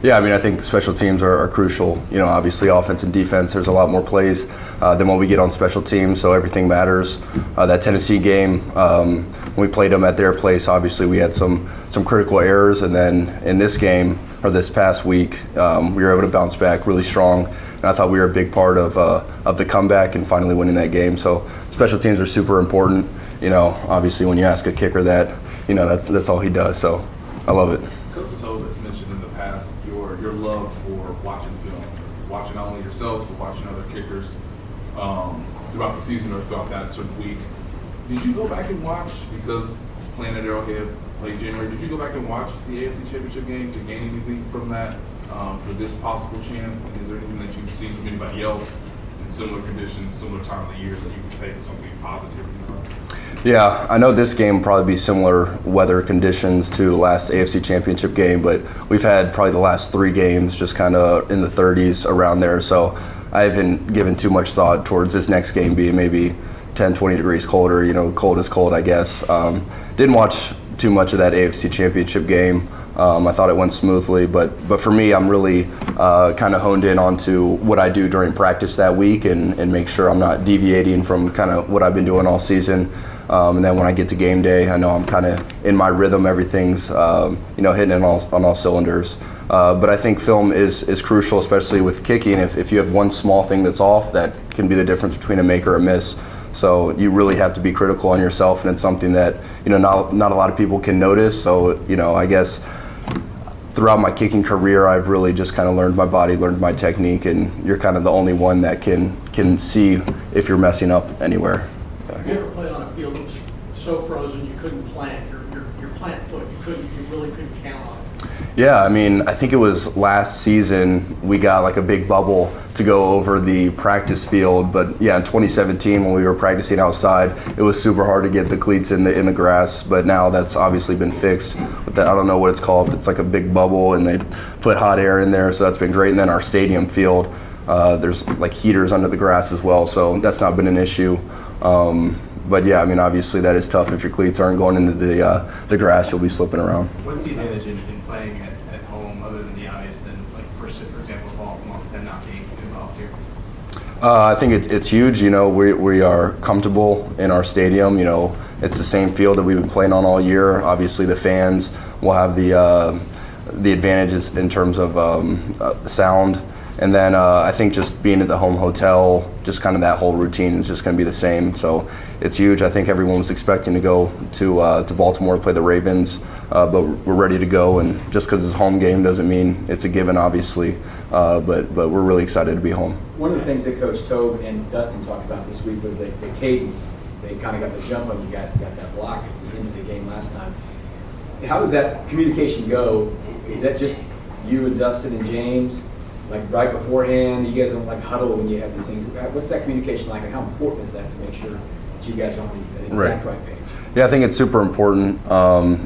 Yeah, I mean, I think special teams are crucial. You know, obviously offense and defense, there's a lot more plays than what we get on special teams, so everything matters. That Tennessee game, when we played them at their place, obviously we had some critical errors, and then in this game, or this past week, we were able to bounce back really strong, and I thought we were a big part of the comeback and finally winning that game. So special teams are super important. You know, obviously when you ask a kicker that, you know, that's all he does, so I love it. Coach Tobe has mentioned in the past your love for watching film, watching not only yourselves but watching other kickers throughout the season or throughout that certain week. Did you go back and watch, because playing at Arrowhead late January, did you go back and watch the AFC Championship game to gain anything from that for this possible chance? And is there anything that you've seen from anybody else in similar conditions, similar time of the year that you can take as something positive? Yeah, I know this game will probably be similar weather conditions to the last AFC Championship game, but we've had probably the last 3 games just kind of in the 30s around there, so I haven't given too much thought towards this next game being maybe 10, 20 degrees colder. You know, cold is cold, I guess. Didn't watch too much of that AFC Championship game. I thought it went smoothly, but for me, I'm really kind of honed in onto what I do during practice that week and make sure I'm not deviating from kind of what I've been doing all season. And then when I get to game day, I know I'm kind of in my rhythm. Everything's you know, hitting on all cylinders. But I think film is crucial, especially with kicking. If you have one small thing that's off, that can be the difference between a make or a miss. So you really have to be critical on yourself, and it's something that, you know, not a lot of people can notice. So, you know, I guess throughout my kicking career, I've really just kind of learned my body, learned my technique, and you're kind of the only one that can see if you're messing up anywhere. Have you ever played on a field that was so frozen you couldn't plant your plant foot? You really couldn't count on it. Yeah, I mean, I think it was last season we got like a big bubble to go over the practice field, but yeah, in 2017 when we were practicing outside, it was super hard to get the cleats in the grass. But now that's obviously been fixed. But I don't know what it's called. It's like a big bubble, and they put hot air in there, so that's been great. And then our stadium field, there's like heaters under the grass as well, so that's not been an issue. But yeah, I mean, obviously that is tough if your cleats aren't going into the grass. You'll be slipping around. What's the advantage in playing at home, other than the obvious, than like for example, Baltimore, and not being involved here? I think it's huge. You know, we are comfortable in our stadium. You know, it's the same field that we've been playing on all year. Obviously, the fans will have the advantages in terms of sound. And then I think just being at the home hotel, just kind of that whole routine is just going to be the same. So it's huge. I think everyone was expecting to go to Baltimore to play the Ravens, but we're ready to go. And just because it's a home game doesn't mean it's a given, obviously. But we're really excited to be home. One of the things that Coach Tobe and Dustin talked about this week was the cadence. They kind of got the jump on you guys that got that block at the end of the game last time. How does that communication go? Is that just you and Dustin and James? Like right beforehand, you guys don't like huddle when you have these things. What's that communication like, and how important is that to make sure that you guys are on the exact right page? Yeah, I think it's super important.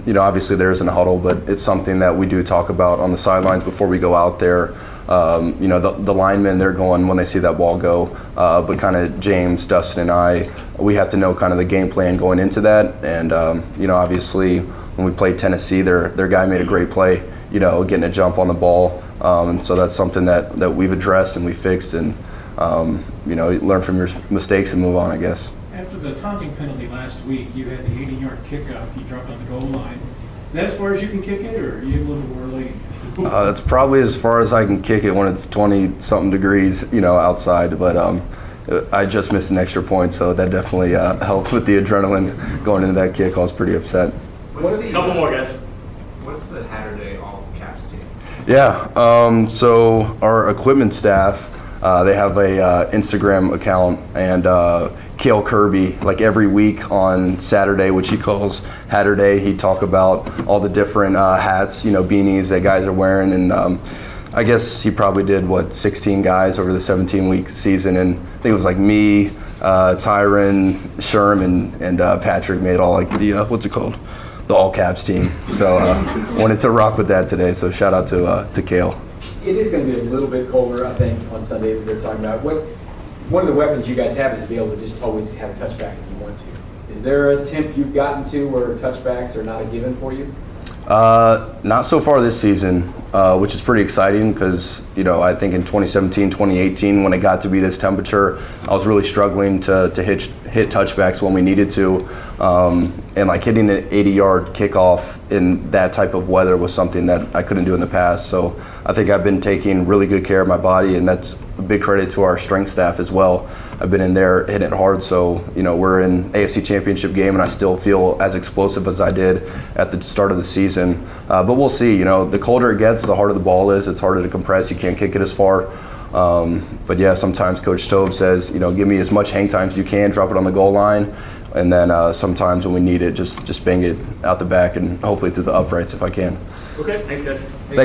You know, obviously there isn't a huddle, but it's something that we do talk about on the sidelines before we go out there. You know, the linemen, they're going when they see that ball go, but kind of James, Dustin, and I, we have to know kind of the game plan going into that. And you know, obviously when we played Tennessee, their guy made a great play, you know, getting a jump on the ball. And so that's something that we've addressed and we fixed, and you know, learn from your mistakes and move on, I guess. After the taunting penalty last week, you had the 80-yard kickoff. You dropped on the goal line. Is that as far as you can kick it, or are you a little early? It's probably as far as I can kick it when it's 20-something degrees, you know, outside. But I just missed an extra point, so that definitely helped with the adrenaline going into that kick. I was pretty upset. Couple more, guys. What's the Saturday All Caps team? Yeah, so our equipment staff, they have a Instagram account, and Cale Kirby, like every week on Saturday, which he calls Hatter Day, he'd talk about all the different hats, you know, beanies that guys are wearing, and I guess he probably did, 16 guys over the 17-week season, and I think it was like me, Tyron, Sherm, and Patrick made all like the, what's it called? The All Caps team. So wanted to rock with that today, so shout out to Cale. It is going to be a little bit colder, I think, on Sunday that they're talking about. One of the weapons you guys have is to be able to just always have a touchback if you want to. Is there a temp you've gotten to where touchbacks are not a given for you? Not so far this season, which is pretty exciting because, I think in 2017, 2018, when it got to be this temperature, I was really struggling to hit touchbacks when we needed to. And like hitting an 80-yard kickoff in that type of weather was something that I couldn't do in the past. So I think I've been taking really good care of my body, and that's a big credit to our strength staff as well. I've been in there hitting it hard, so we're in AFC Championship game, and I still feel as explosive as I did at the start of the season. But we'll see. The colder it gets, the harder the ball is. It's harder to compress. You can't kick it as far. But yeah, sometimes Coach Tobe says, give me as much hang time as you can, drop it on the goal line, and then sometimes when we need it, just bang it out the back and hopefully through the uprights if I can. Okay, thanks guys. Thank you.